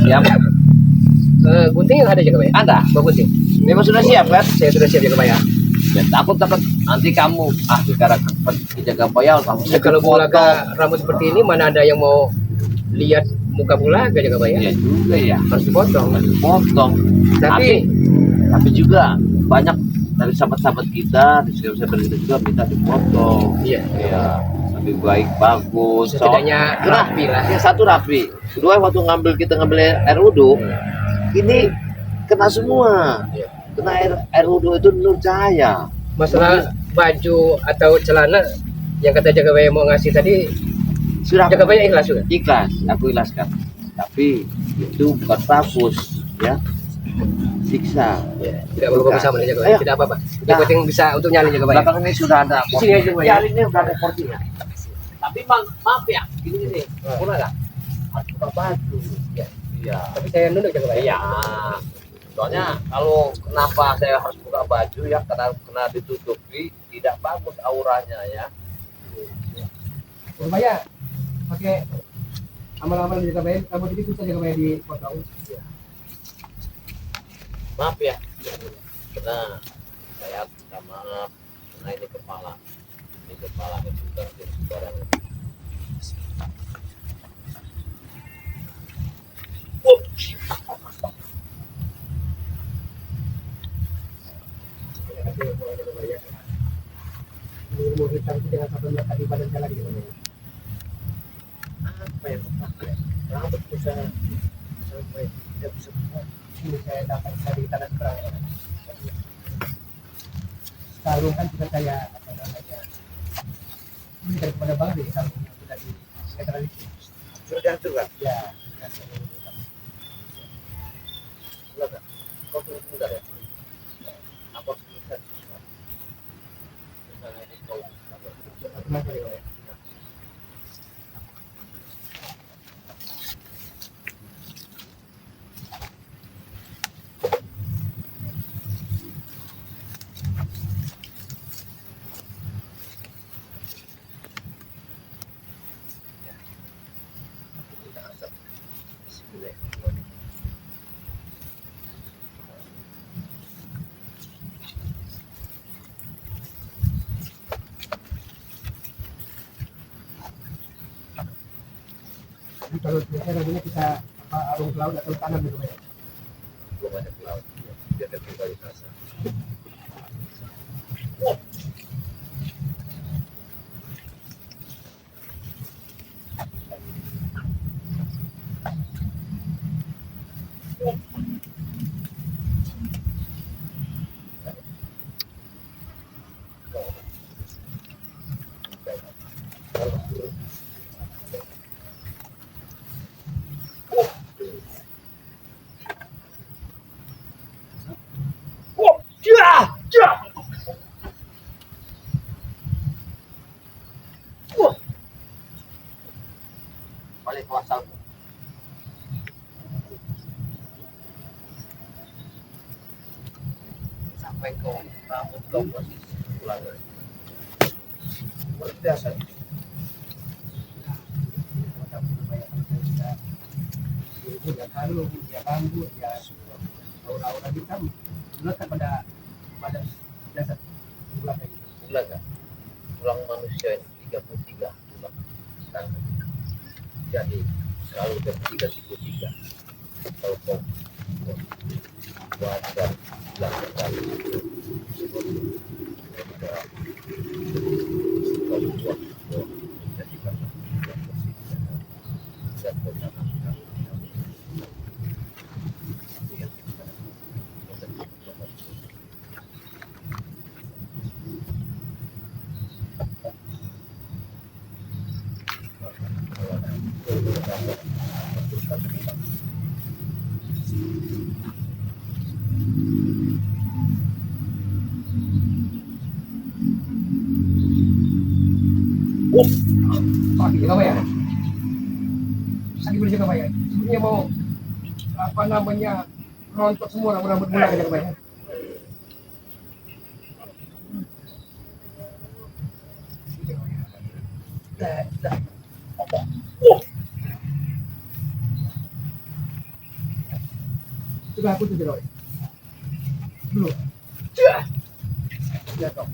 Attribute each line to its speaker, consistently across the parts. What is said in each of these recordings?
Speaker 1: siap.
Speaker 2: Gunting ada Jaka Bayi?
Speaker 1: Ada.
Speaker 2: Bawa gunting.
Speaker 1: Memang sudah siap kan?
Speaker 2: Saya sudah siap Jaka Bayi.
Speaker 1: Ya, takut nanti kamu gara jaga bayal kamu.
Speaker 2: Ya, kalau bulaga rambut seperti ini mana ada yang mau lihat muka bulaga Jaka Bayi?
Speaker 1: Ya juga ya.
Speaker 2: Harus dipotong.
Speaker 1: Potong. Tapi juga banyak dari sahabat-sahabat kita, di sahabat kita juga minta dipotong.
Speaker 2: Iya.
Speaker 1: Ya, lebih baik bagus.
Speaker 2: Setidaknya rapi lah.
Speaker 1: Ya, satu rapi. Kedua waktu kita ngambil air wudhu, ini kena semua.
Speaker 2: Iya.
Speaker 1: Kena air wudhu itu menurut saya.
Speaker 2: Masalah baju atau celana yang kata Jaka Bayi mau ngasih tadi,
Speaker 1: Sudah
Speaker 2: Jaka Bayi ikhlas juga?
Speaker 1: ikhlas, aku ikhlaskan. Tapi itu bukan bagus, ya. Siksa.
Speaker 2: Ya, tidak perlu bersama Jaka Bayi.
Speaker 1: Ayo.
Speaker 2: Tidak apa-apa. Yang penting bisa untuk nyali Jaka Bayi.
Speaker 1: Belakang ini sudah ada.
Speaker 2: Di sini aja, Pak, ya?
Speaker 1: Ya, ini sudah ada portinya. Tapi maaf ya, ini kurang nggak? Harus buka baju. Ya, iya.
Speaker 2: Tapi saya nunduk Jaka Bayi.
Speaker 1: Iya. Soalnya kalau kenapa saya harus buka baju ya karena kena ditutupi tidak bagus auranya ya.
Speaker 2: Jaka Bayi pakai amal-amal Jaka Bayi, rambut ini susah Jaka Bayi dipotong.
Speaker 1: Maaf ya. Karena saya minta maaf karena ini kepala itu bukan sembarangan.
Speaker 2: Ilmu hitam itu jangan sampai melekat di badan saya lagi.
Speaker 1: Apa yang pakai? Rambut bisa sampai tidak bisa.
Speaker 2: Ini saya dapat dari tanah seberang. Sarung kan sudah saya apa namanya? Ini dari kepada Bang di sarung yang sudah di sentralisasi.
Speaker 1: Sudah diatur kan?
Speaker 2: Ya.
Speaker 1: Enggak. Kau tunggu sebentar ya. Apa sebentar? Misalnya ini kau
Speaker 2: Kenapa ya? Kalau biasanya rambutnya kita arung ke laut atau tanam gitu ya.
Speaker 1: belum ada ke laut. Dia ada pribadi rasa. Balik kuasa. Sampai kau rambut kau posisi pulang. Luar biasa.
Speaker 2: Ya kalung, ya rambut, ya aura-aura hitam melekat pada jasad tulang kayak gitu.
Speaker 1: Tulang kan? Tulang manusia ini 33 tulang. Jadi kalau bertiga 33 kalau kau buat dan tulang sekali
Speaker 2: Sakit juga ya? Sakit juga ya? Sebenarnya mau apa namanya rontok semua rambut bulan aja ya? Coba aku tuh Roy. Dulu. Ya dong.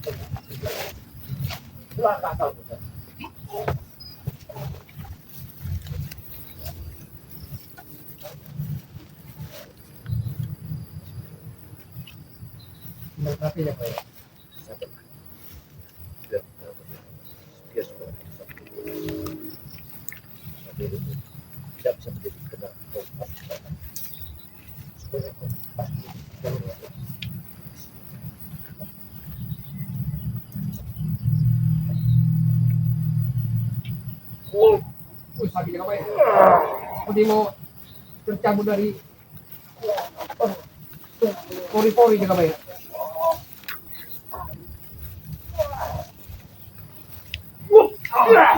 Speaker 2: Dua kakak tuh. Nah, tapi ya Pak ya.
Speaker 1: Sampai biar biar supaya itu tidak bisa menjadi kena kompas supaya kompas
Speaker 2: Sakit apa ya? Seperti mau tercabut dari pori-pori juga Pak ya.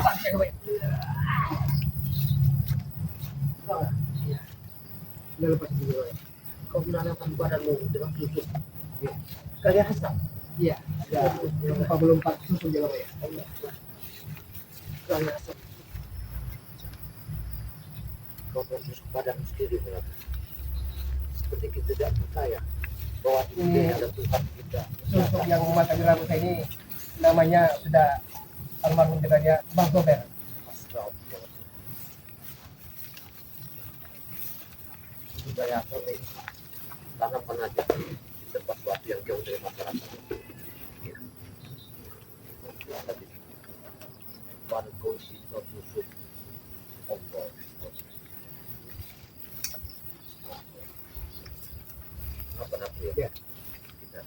Speaker 2: Sakit Pak ya. Udah lepas dulu Pak ya.
Speaker 1: kau menanamkan badanmu dengan susu kalian asam
Speaker 2: Iya, sudah 44 susun juga Pak ya.
Speaker 1: kalian asam kau bersusuk badan sendiri berarti seperti kita tidak percaya bahwa ini ada Tuhan kita
Speaker 2: Susuk yang makan di rambut saya ini namanya sudah almarhum dia Bang Gober.
Speaker 1: Budaya sore tanamkan aja di tempat suatu yang jauh dari masyarakat. Tadi barco si susu ombol. Apa namanya?
Speaker 2: Ya.
Speaker 1: Kita.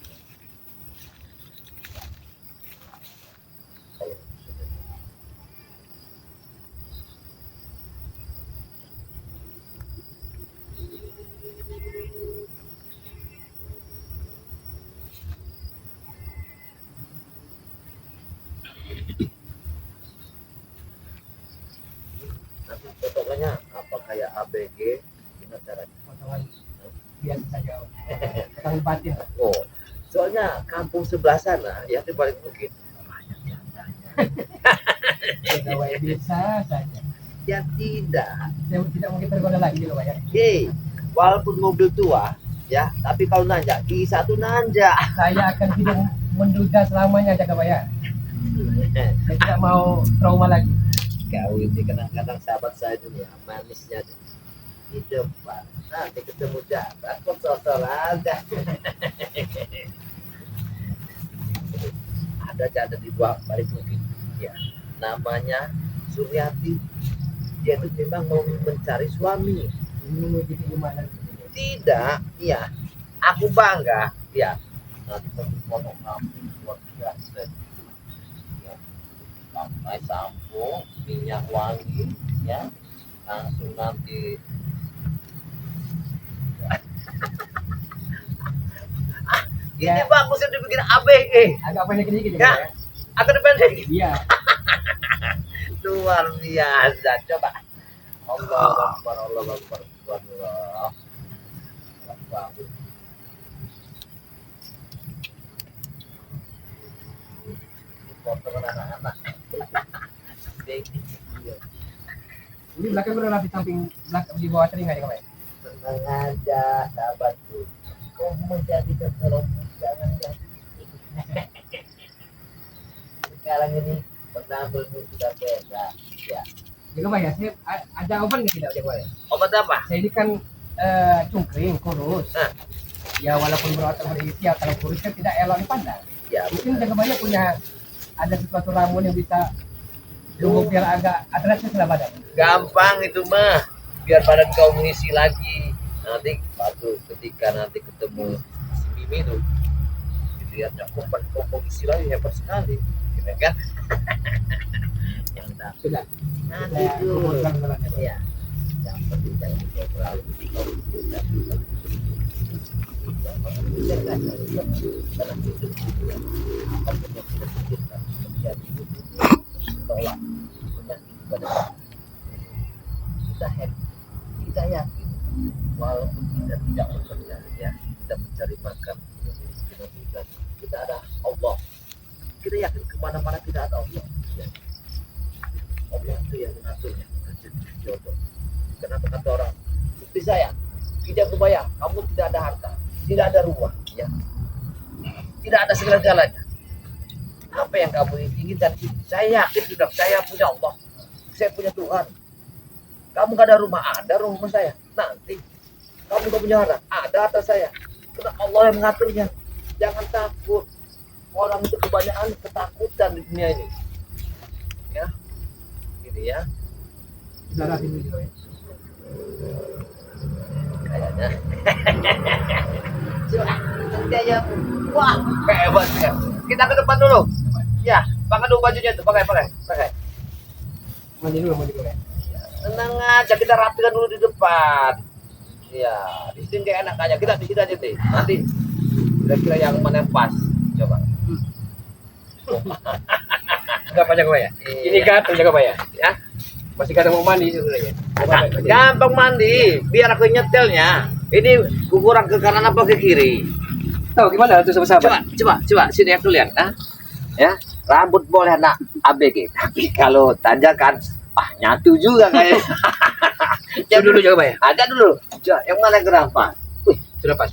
Speaker 1: Nanti potongannya apa kayak ABG gimana caranya?
Speaker 2: Potongan biasa saja. Potongan batin.
Speaker 1: Oh, soalnya kampung sebelah sana ya di paling mungkin banyak yang tanya.
Speaker 2: Pegawai bisa saja.
Speaker 1: Ya tidak.
Speaker 2: Saya tidak mungkin tergoda lagi loh Pak ya.
Speaker 1: Hei, walaupun mobil tua ya, tapi kalau nanjak kisah tuh nanjak.
Speaker 2: Saya akan hidup menduga selamanya aja Pak ya. Saya tidak mau trauma lagi.
Speaker 1: Kau ini kadang-kadang sahabat saya itu ya manisnya tuh. Di depan nanti ketemu jabat kok sosok aja. Ada di dua balik mungkin ya namanya Suryati, dia itu memang mau mencari suami.
Speaker 2: Ini jadi gimana?
Speaker 1: Tidak, ya aku bangga ya nanti foto kamu luar biasa ya pakai sampo minyak wangi ya langsung nanti ini
Speaker 2: Ya.
Speaker 1: bagus yang dibikin ABG
Speaker 2: Agak pendek dikit
Speaker 1: ya
Speaker 2: Pak ya.
Speaker 1: akan dipendek
Speaker 2: Iya.
Speaker 1: luar biasa coba Allah Akbar Allah Akbar Allah bagus foto anak-anak
Speaker 2: Ini belakang udah di samping belakang di bawah telinga ya Pak ya.
Speaker 1: tenang aja sahabatku kau menjadi keserompet jangan jadi sekarang ini penampilanmu sudah beda ya
Speaker 2: Jadi Pak ya, saya ada obat nggak tidak Pak ya?
Speaker 1: obat apa
Speaker 2: Saya ini kan cungkring, kurus.
Speaker 1: Nah.
Speaker 2: Ya walaupun berotot berisi, ya kalau kurus kan tidak elok dipandang.
Speaker 1: ya
Speaker 2: Mungkin Jaga Banyak punya ada sesuatu ramuan yang bisa tumbuh biar agak atletis lah badan.
Speaker 1: gampang itu mah biar badan kau mengisi lagi nanti waktu ketika nanti ketemu si Mimi tuh dilihatnya komposisi lagi hebat sekali gitu kan yang tak
Speaker 2: Sudah.
Speaker 1: nanti
Speaker 2: Saya
Speaker 1: tuh
Speaker 2: kumpulkan gelarnya.
Speaker 1: ya yang penting jangan kau terlalu kau tidak karena itu akan menyebabkan terjadi tolak kita happy kita yakin walaupun kita tidak bekerja ya kita mencari makan kita ada Allah kita yakin kemana-mana kita ada Allah ya. Allah itu yang mengaturnya jodoh kenapa kata orang bukti saya Tidak kebayang, kamu tidak ada harta, tidak ada rumah, ya, tidak ada segala-galanya. Apa yang kamu inginkan? Saya yakin sudah, saya punya Allah, saya punya Tuhan. Kamu gak ada rumah saya. Nanti kamu gak punya harta, ada harta saya. Karena Allah yang mengaturnya. Jangan takut. Orang itu kebanyakan ketakutan di dunia ini. Ya, gitu ya.
Speaker 2: Darah ini juga ya.
Speaker 1: Kayaknya. Coba, nanti aja. Wah, hebat ya. Kita ke depan dulu. Ya, pakai dulu bajunya tuh, pakai.
Speaker 2: Mandi dulu ya.
Speaker 1: Tenang aja, kita rapikan dulu di depan. Ya, di sini gak enak aja. Kita di sini aja deh. Nanti kira-kira yang mana yang pas. Coba.
Speaker 2: Enggak banyak ya. Ini gatel jaga ya.
Speaker 1: Ya,
Speaker 2: Masih kadang mau mandi sebenarnya.
Speaker 1: gampang mandi. Biar aku nyetelnya. Ini kurang ke kanan apa ke kiri?
Speaker 2: Tahu gimana tuh sahabat?
Speaker 1: Coba. Sini aku lihat. Ah. Ya, rambut boleh nak ABG. Tapi kalau tanjakan, nyatu juga kayak.
Speaker 2: Jangan dulu jaga ya.
Speaker 1: Ada dulu. Coba, yang mana gampang?
Speaker 2: Sudah pas.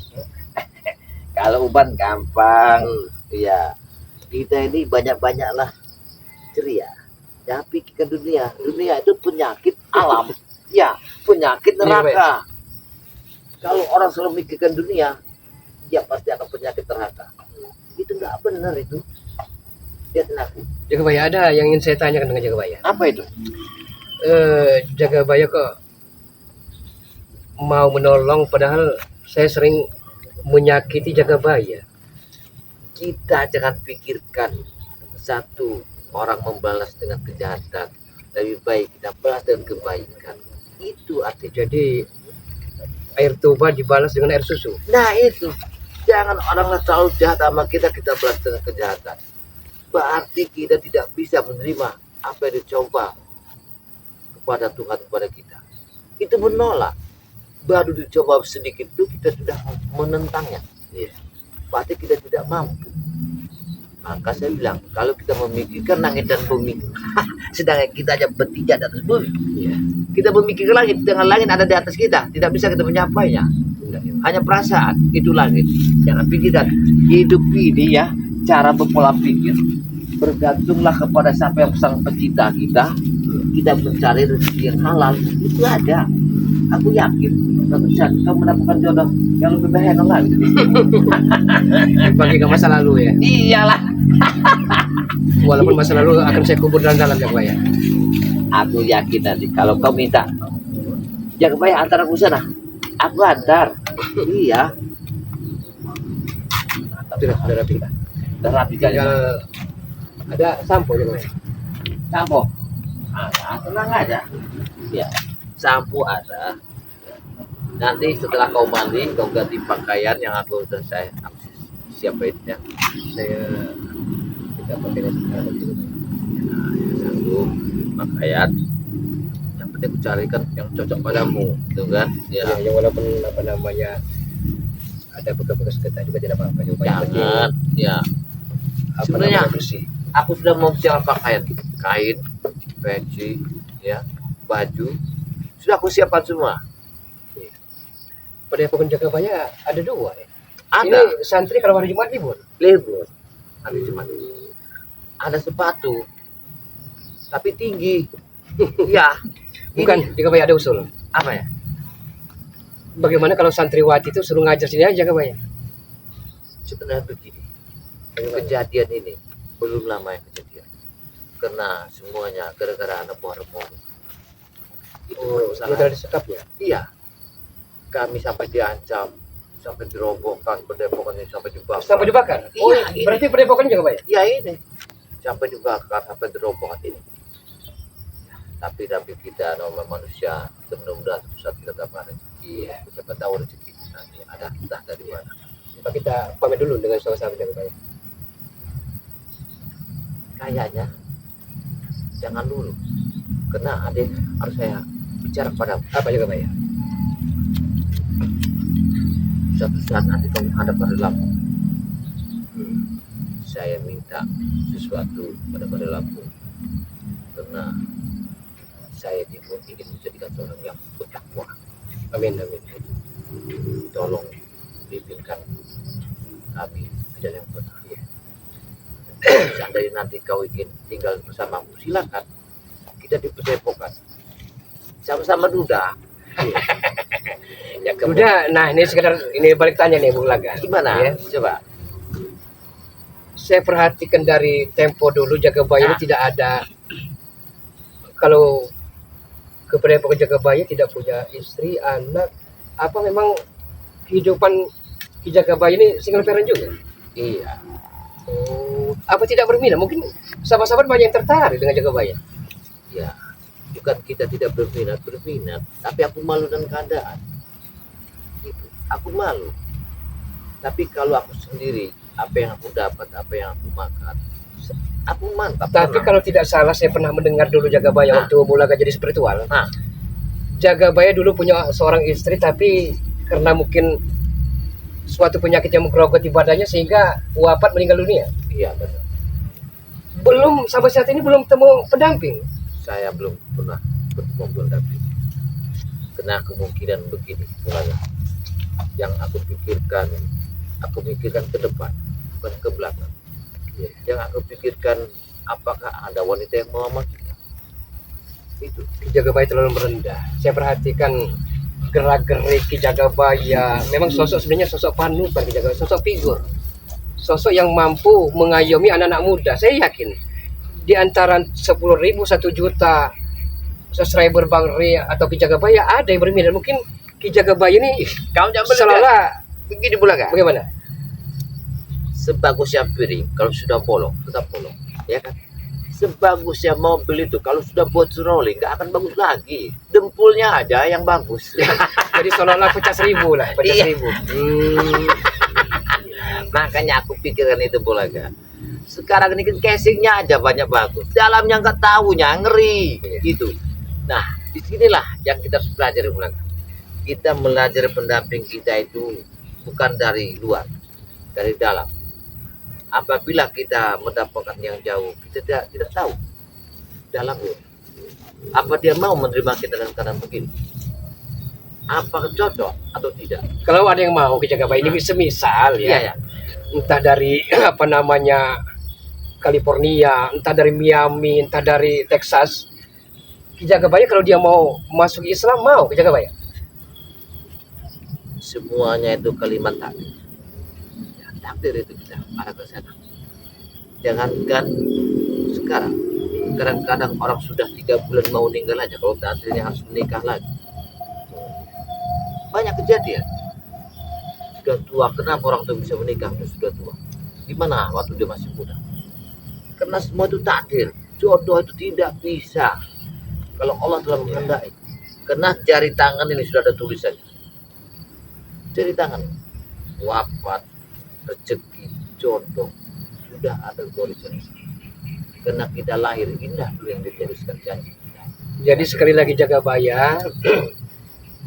Speaker 1: Kalau uban gampang. Iya. Kita ini banyak-banyaklah ceria. Tapi ke dunia itu penyakit alam. Ya, penyakit neraka. Kalau orang selalu mikirkan dunia, dia pasti akan penyakit neraka. Itu nggak benar itu. Lihat aku.
Speaker 2: Jagabaya, ada yang ingin saya tanyakan dengan Jagabaya.
Speaker 1: Apa itu?
Speaker 2: Jagabaya kok mau menolong padahal saya sering menyakiti Jagabaya.
Speaker 1: Kita jangan pikirkan satu orang membalas dengan kejahatan. Lebih baik kita balas dengan kebaikan. Itu artinya.
Speaker 2: Jadi air tuba dibalas dengan air susu.
Speaker 1: Nah itu. Jangan orang selalu jahat sama kita balas dengan kejahatan. Berarti kita tidak bisa menerima apa yang dicoba kepada Tuhan kepada kita. Itu menolak. Baru dicoba sedikit itu kita sudah menentangnya. Berarti kita tidak mampu. Maka saya bilang, kalau kita memikirkan langit dan bumi, sedangkan kita aja berpijak di atas bumi. Kita memikirkan langit, dengan langit ada di atas kita, tidak bisa kita menyapainya. Hanya perasaan, itu langit. Jangan pikirkan, hidup ini ya, cara berpola pikir, bergantunglah kepada siapa yang sang pencipta kita. Kita mencari rezeki yang halal, itu ada. Aku yakin, suatu saat kamu mendapatkan jodoh yang lebih baik yang lain.
Speaker 2: Bagi ke masa lalu ya.
Speaker 1: Iyalah.
Speaker 2: Walaupun masa lalu akan saya kubur dalam Jagabaya.
Speaker 1: Aku yakin nanti kalau kau minta, Jagabaya antar aku sana. Aku antar. Iya.
Speaker 2: Sudah rapi.
Speaker 1: Terapi kali.
Speaker 2: Tinggal ada sampo Jagabaya.
Speaker 1: Sampo. Tenang aja. Ya. Sampo ada. Nanti setelah kau mandi, kau ganti pakaian yang aku siapin ya.
Speaker 2: Saya tidak pakai sekarang dulu.
Speaker 1: Nah, satu pakaian. Yang penting aku carikan yang cocok padamu, gitu kan?
Speaker 2: Ya, yang walaupun apa namanya ada bekas-bekas getah juga tidak apa-apa.
Speaker 1: Jangan, ya. Sebenarnya
Speaker 2: bersih.
Speaker 1: Aku sudah mau siapkan pakaian, kain, peci, ya, baju. Sudah aku siapkan semua.
Speaker 2: Padepokan Jagabaya ada dua ya.
Speaker 1: Ada.
Speaker 2: Ini santri kalau hari Jumat libur.
Speaker 1: Hari Jumat. Ada sepatu, tapi tinggi. Ya.
Speaker 2: Bukan, Jagabaya ada usul.
Speaker 1: Apa ya?
Speaker 2: Bagaimana kalau santriwati itu suruh ngajar sini aja Jagabaya?
Speaker 1: Sebenarnya begini. Kejadian ini belum lama yang kejadian. Karena semuanya gara-gara anak buah remor. Itu
Speaker 2: Udah disekap ya?
Speaker 1: Iya. Kami sampai diancam, sampai dirobohkan, padepokan ini sampai dibakar.
Speaker 2: Sampai dibakar?
Speaker 1: Iya,
Speaker 2: berarti padepokan Jagabaya?
Speaker 1: Iya ini. Sampai dibakar, sampai dirobohkan ini. Tapi kita normal manusia, kita mudah-mudahan suatu saat kita dapat rezeki. Siapa tahu rezeki nanti ada entah dari mana.
Speaker 2: Coba kita pamit dulu dengan sahabat Jagabaya.
Speaker 1: Kayaknya jangan dulu, karena ada harus saya bicara pada
Speaker 2: Apa Jagabaya?
Speaker 1: suatu saat nanti kamu hadap pada Lampung. Saya minta sesuatu pada Lampung, karena saya ingin menjadikan seorang yang bertakwa.
Speaker 2: Amin.
Speaker 1: tolong bimbingkan kami ke jalan yang benar. Seandainya nanti kau ingin tinggal bersamaku, silakan. Kita di Padepokan sama-sama duda. Ya,
Speaker 2: Udah, nah ini sekedar ini balik tanya nih Bung Laga.
Speaker 1: gimana?
Speaker 2: Ya.
Speaker 1: Coba.
Speaker 2: Saya perhatikan dari tempo dulu Jagabaya ini tidak ada, kalau ke Padepokan Jagabaya tidak punya istri, anak, apa memang kehidupan Ki Jagabaya ini single parent juga?
Speaker 1: Iya.
Speaker 2: Oh, apa tidak berminat? Mungkin sahabat-sahabat banyak yang tertarik dengan Jagabaya.
Speaker 1: Ya, bukan kita tidak berminat, tapi aku malu dengan keadaan. Gitu. Aku malu. Tapi kalau aku sendiri, apa yang aku dapat, apa yang aku makan, aku mantap.
Speaker 2: Tapi kalau tidak salah saya pernah mendengar dulu Jagabaya waktu mulai jadi spiritual.
Speaker 1: Nah.
Speaker 2: Jagabaya dulu punya seorang istri, tapi karena mungkin suatu penyakit yang menggerogoti badannya sehingga wafat, meninggal dunia.
Speaker 1: Iya benar.
Speaker 2: Belum sampai saat ini belum temu pendamping.
Speaker 1: Saya belum pernah bertemu pendamping. Karena kemungkinan begini, mulanya. Yang aku pikirkan ke depan, bukan ke belakang. Ya, yang aku pikirkan, apakah ada wanita yang mau sama kita? Itu.
Speaker 2: Ki Jagabaya terlalu merendah. Saya perhatikan gerak-gerik Ki Jagabaya. Memang sosok sebenarnya sosok panutan Ki Jagabaya, sosok figur. Sosok yang mampu mengayomi anak-anak muda. Saya yakin di antara 10.000 1 juta subscriber Bang Ri atau Ki Jagabaya ada yang berminat. Mungkin Ki Jagabaya ini
Speaker 1: Kau jangan
Speaker 2: seolah-olah
Speaker 1: begini pula kan?
Speaker 2: bagaimana?
Speaker 1: Sebagusnya piring, kalau sudah bolong, tetap bolong. Ya kan? Sebagusnya mobil itu, kalau sudah buat rolling, nggak akan bagus lagi. Dempulnya aja yang bagus.
Speaker 2: Jadi seolah-olah pecah 1.000 lah, pecah
Speaker 1: Iya.
Speaker 2: 1.000.
Speaker 1: Makanya aku pikirkan itu bola kan. Sekarang ini kan casingnya aja banyak bagus, dalamnya nggak tahunya ngeri gitu. Nah disinilah yang kita harus pelajari ulang. Kita belajar pendamping kita itu bukan dari luar, dari dalam. Apabila kita mendapatkan yang jauh, kita tidak tahu dalamnya apa dia mau menerima kita dalam keadaan begini, apa cocok atau tidak.
Speaker 2: Kalau ada yang mau Ki Jagabaya ini semisal ya,
Speaker 1: Iya ya.
Speaker 2: entah dari apa namanya California, entah dari Miami, entah dari Texas, Ki Jagabaya kalau dia mau masuk Islam, mau Ki Jagabaya.
Speaker 1: Semuanya itu kalimat takdir. Ya, takdir itu kita arah ke sana. Jangankan sekarang, kadang-kadang orang sudah 3 bulan mau meninggal aja, kalau takdirnya harus menikah lagi. Banyak kejadian. Sudah tua, kenapa orang itu bisa menikah sudah tua? Gimana waktu dia masih muda? Karena semua itu takdir. Jodoh itu tidak bisa kalau Allah telah menghendaki. Karena jari tangan ini sudah ada tulisannya. Jari tangan, wafat, rezeki, jodoh sudah ada tulisannya. Karena kita lahir indah dulu yang dituliskan janji kita.
Speaker 2: Jadi sekali lagi Jagabaya,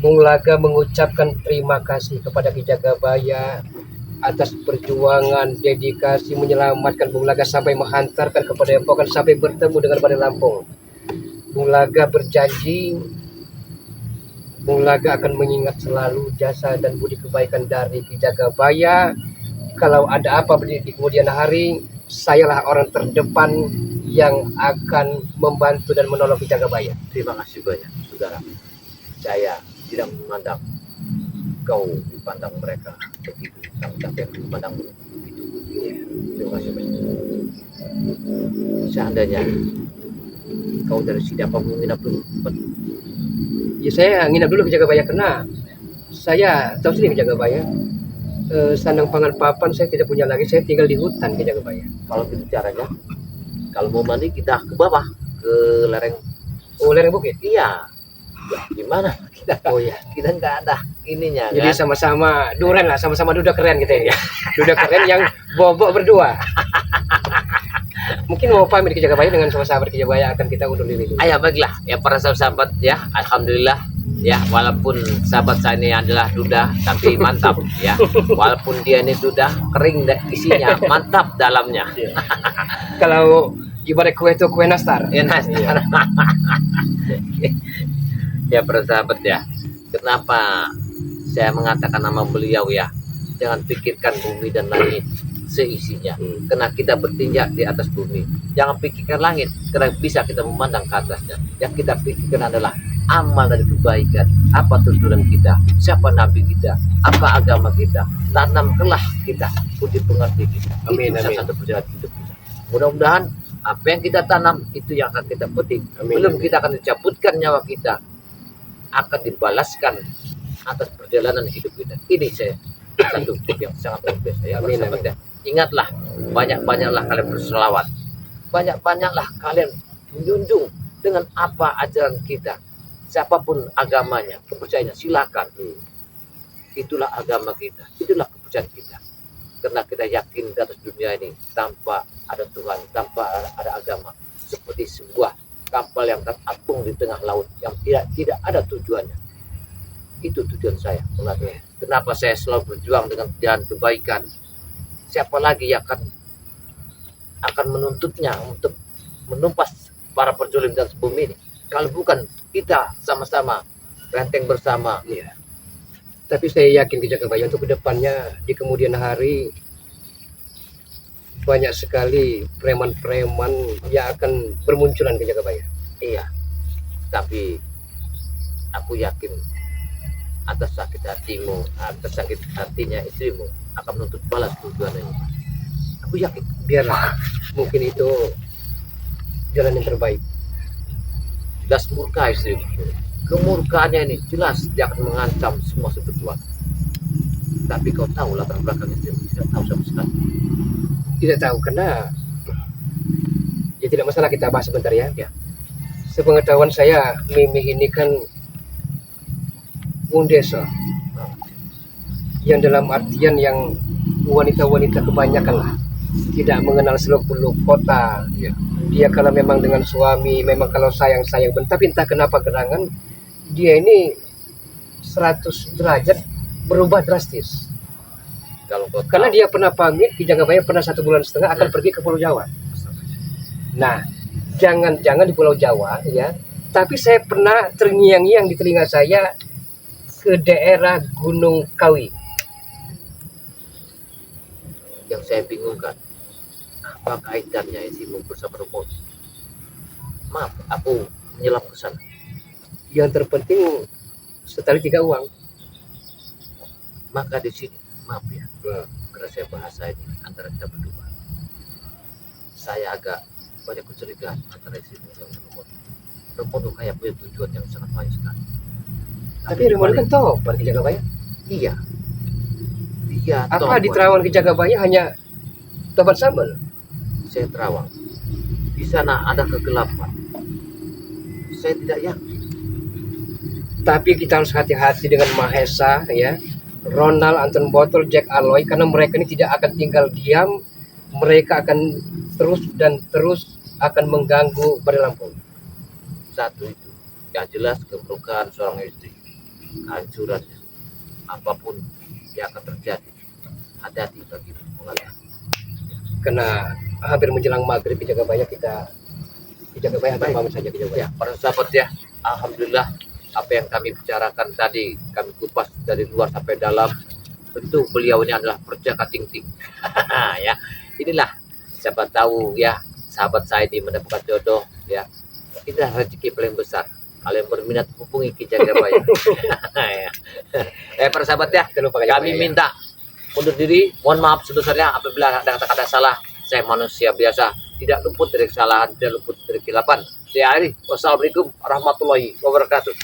Speaker 2: Bung Laga mengucapkan terima kasih kepada Ki Jagabaya atas perjuangan, dedikasi menyelamatkan Bung Laga sampai menghantarkan ke Padepokan sampai bertemu dengan Bade Lampung. Bung Laga berjanji Bung Laga akan mengingat selalu jasa dan budi kebaikan dari Ki Jagabaya. Kalau ada apa di kemudian hari, sayalah orang terdepan yang akan membantu dan menolong Ki Jagabaya.
Speaker 1: Terima kasih banyak, saudara. Saya tidak memandang kau dipandang mereka begitu, tapi aku memandang begitu. Ya, terima kasih banyak. Seandainya kau dari sini apa mau nginap dulu?
Speaker 2: Ya saya nginap dulu Ki Jagabaya karena saya tahu sendiri Ki Jagabaya. Sandang pangan papan saya tidak punya lagi, saya tinggal di hutan Ki Jagabaya.
Speaker 1: Kalau gitu caranya, kalau mau mandi kita ke bawah, ke lereng.
Speaker 2: Oh, lereng bukit.
Speaker 1: Iya. Ya, gimana?
Speaker 2: Oh ya.
Speaker 1: Kita nggak ada ininya.
Speaker 2: Jadi
Speaker 1: kan?
Speaker 2: sama-sama duren lah, sama-sama duda keren gitu ya. Duda keren yang bobok berdua. Mungkin mau pamit Ki Jagabaya dengan sama sahabat Ki Jagabaya akan kita undur diri dulu.
Speaker 1: Ayah baiklah ya para sahabat ya, alhamdulillah ya, walaupun sahabat saya ini adalah duda tapi mantap ya, walaupun dia ini duda kering isinya mantap dalamnya.
Speaker 2: Kalau ibarat kue itu kue nastar.
Speaker 1: Ya nastar. Ya para sahabat ya, kenapa saya mengatakan nama beliau ya, jangan pikirkan bumi dan langit seisinya, karena kita bertinjak di atas bumi. Jangan pikirkan langit, karena bisa kita memandang ke atasnya. Yang kita pikirkan adalah amal dari kebaikan, apa tuntunan kita, siapa nabi kita, apa agama kita, tanamkanlah kita untuk pengerti kita.
Speaker 2: Amin,
Speaker 1: Itu salah
Speaker 2: amin.
Speaker 1: satu perjalanan hidup kita. Mudah-mudahan apa yang kita tanam itu yang akan kita petik.
Speaker 2: Amin,
Speaker 1: Belum
Speaker 2: amin.
Speaker 1: kita akan dicabutkan nyawa kita, akan dibalaskan atas perjalanan hidup kita. Ini saya satu tip yang sangat luar biasa ya,
Speaker 2: Amin,
Speaker 1: bersahabat
Speaker 2: amin.
Speaker 1: ya. Ingatlah, banyak-banyaklah kalian berselawat, banyak-banyaklah kalian menjunjung dengan apa ajaran kita, siapapun agamanya, kepercayaannya, silakan. Itulah agama kita, itulah kepercayaan kita. Karena kita yakin di atas dunia ini tanpa ada Tuhan, tanpa ada agama, seperti sebuah kapal yang terapung di tengah laut yang tidak ada tujuannya. Itu tujuan saya. Kenapa saya selalu berjuang dengan jalan kebaikan? Siapa lagi yang akan menuntutnya untuk menumpas para penculik dan bumi ini? Kalau bukan kita sama-sama renteng bersama.
Speaker 2: Iya. Tapi saya yakin Ki Jagabaya untuk kedepannya di kemudian hari banyak sekali preman-preman yang akan bermunculan Ki Jagabaya.
Speaker 1: Iya. Tapi aku yakin atas sakit hatimu, atas sakit hatinya istrimu akan menuntut balas tujuan ini. Aku yakin.
Speaker 2: Biarlah, mungkin itu jalan yang terbaik.
Speaker 1: Jelas murka istrimu. Kemurkaannya ini jelas dia akan mengancam semua sebetulnya. Tapi kau tahu latar belakang istrimu, tidak tahu sama sekali.
Speaker 2: Tidak tahu karena ya tidak masalah, kita bahas sebentar ya.
Speaker 1: Ya.
Speaker 2: Sepengetahuan saya, Mimi ini kan wong desa, yang dalam artian yang wanita-wanita kebanyakan lah tidak mengenal seluk-beluk kota.
Speaker 1: Iya.
Speaker 2: Dia kalau memang dengan suami, memang kalau sayang-sayang, tapi entah kenapa gerangan dia ini 100 derajat berubah drastis.
Speaker 1: Kalau kau
Speaker 2: Karena
Speaker 1: tahu,
Speaker 2: dia pernah pamit, Ki Jagabaya pernah 1 bulan setengah akan pergi ke Pulau Jawa. Nah, jangan-jangan di Pulau Jawa ya, tapi saya pernah terngiang-ngiang di telinga saya ke daerah Gunung Kawi.
Speaker 1: yang saya bingungkan, apa kaitannya istrimu bersama remote? Maaf, aku menyelam ke sana.
Speaker 2: Yang terpenting setali 3 uang.
Speaker 1: Maka di sini, maaf ya, karena saya bahasa ini antara kita berdua, saya agak banyak kecurigaan antara istrimu dan remote. Remote tuh kayak punya tujuan yang sangat banyak sekali.
Speaker 2: Tapi Rimon kan topan Ki Jagabaya.
Speaker 1: Iya. Dia
Speaker 2: Apa di
Speaker 1: topan.
Speaker 2: Terawang Ki Jagabaya hanya topan sambal?
Speaker 1: Saya terawang. Di sana ada kegelapan. Saya tidak yakin.
Speaker 2: Tapi kita harus hati-hati dengan Mahesa ya, Ronald, Anton Botol, Jack Aloy, karena mereka ini tidak akan tinggal diam. Mereka akan terus dan terus akan mengganggu Badai Lampung.
Speaker 1: Satu itu. Yang jelas keburukan seorang istri, kehancurannya, apapun yang akan terjadi, hati-hati bagi pengalah.
Speaker 2: Karena hampir menjelang maghrib Ki Jagabaya, kita Ki Jagabaya hampir
Speaker 1: Baik.
Speaker 2: pamit saja Ki Jagabaya.
Speaker 1: Ya, para sahabat ya, alhamdulillah apa yang kami bicarakan tadi, kami kupas dari luar sampai dalam. Tentu beliau ini adalah perjaka ting-ting. Ya, inilah siapa tahu ya, sahabat saya ini mendapatkan jodoh ya. Inilah rezeki paling besar. Kalian berminat hubungi Ki Jagabaya. Ya. Para sahabat ya,
Speaker 2: Jangan lupa Ki
Speaker 1: kami
Speaker 2: Jagabaya, ya.
Speaker 1: minta undur diri. Mohon maaf sebesarnya apabila ada kata-kata salah. Saya manusia biasa, tidak luput dari kesalahan, tidak luput dari kesilapan. Saya Ari, wassalamualaikum warahmatullahi wabarakatuh.